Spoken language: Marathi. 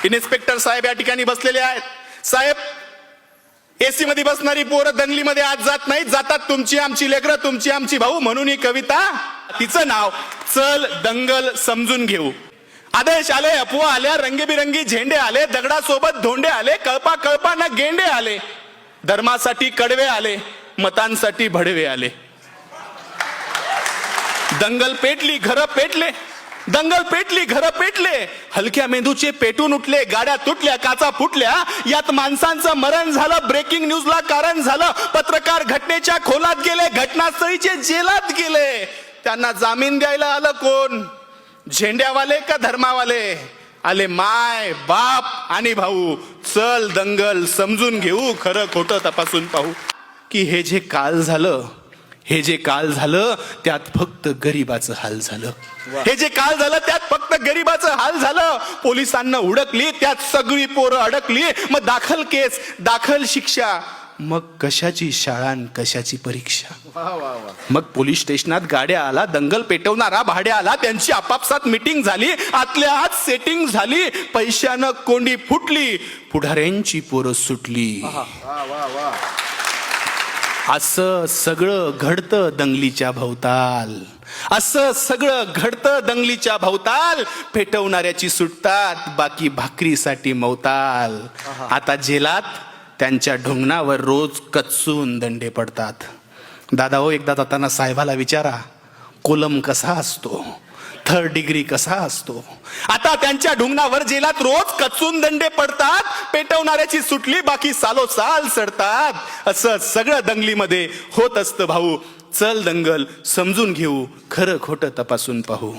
इन्स्पेक्टर साहेब या ठिकाणी बसलेले आहेत. साहेब, एसी मध्ये बसणारी पोरं दंगलीमध्ये आज जात नाहीत, जातात तुमची आमची लेकरं, तुमची आमची भाऊ. म्हणून ही कविता, तिचं नाव चल दंगल समजून घेऊ. आदेश आले, अफवा आल्या, रंगीबिरंगी झेंडे आले, दगडासोबत धोंडे आले, कळपा कळपा ना गेंडे आले, धर्मासाठी कडवे आले, मतांसाठी भडवे आले. दंगल पेटली, घरं पेटले, दंगल पेटली, घरं पेटले, हलक्या मेंदूचे पेटून उठले, गाड्या तुटल्या, काचा फुटल्या, यात माणसांचं मरण झालं, ब्रेकिंग न्यूजला कारण झालं, पत्रकार घटनेच्या खोलात गेले, घटनास्थळीचे जेलात गेले. त्यांना जामीन द्यायला आलं कोण? झेंड्यावाले का धर्मावाले? आले माय बाप आणि भाऊ. चल दंगल समजून घेऊ, खरं खोटं तपासून पाहू. की हे जे काल झालं, हे जे काल झालं त्यात फक्त गरीबाचं हाल झालं. हे जे काल झालं त्यात फक्त गरीबाचं हाल झालं. पोलिसांना हुडकली, त्यात सगळी पोरं अडकली. मग दाखल केस, दाखल शिक्षा, मग कशाची शाळा आणि कशाची परीक्षा. मग पोलीस स्टेशनात गाड्या आला, दंगल पेटवणारा भाड्या आला, त्यांची आपापसात मीटिंग झाली, आतल्या आत सेटिंग झाली, पैशानं कोंडी फुटली, पुढाऱ्यांची पोरं सुटली. असं सगळं घडतं दंगलीच्या भोवताल, असं सगळं घडतं दंगलीच्या भोवताल. पेटवणाऱ्याची सुटतात, बाकी भाकरीसाठी मवताल. आता जेलात त्यांच्या ढुंगणावर रोज कच्चून दंडे पडतात. दादा हो, एकदा जाताना साहेबाला विचारा, कोलम कसा असतो, थर्ड डिग्री कसा असतो. आता त्यांच्या ढुंगणावर जेलात रोज कच्चून दंडे पडतात. पेटवणाऱ्याची सुटली, बाकी सालोसाल सडतात. असं सगळं दंगलीमध्ये होत असतं भाऊ. चल दंगल समजून घेऊ, खरं खोटं तपासून पाहू.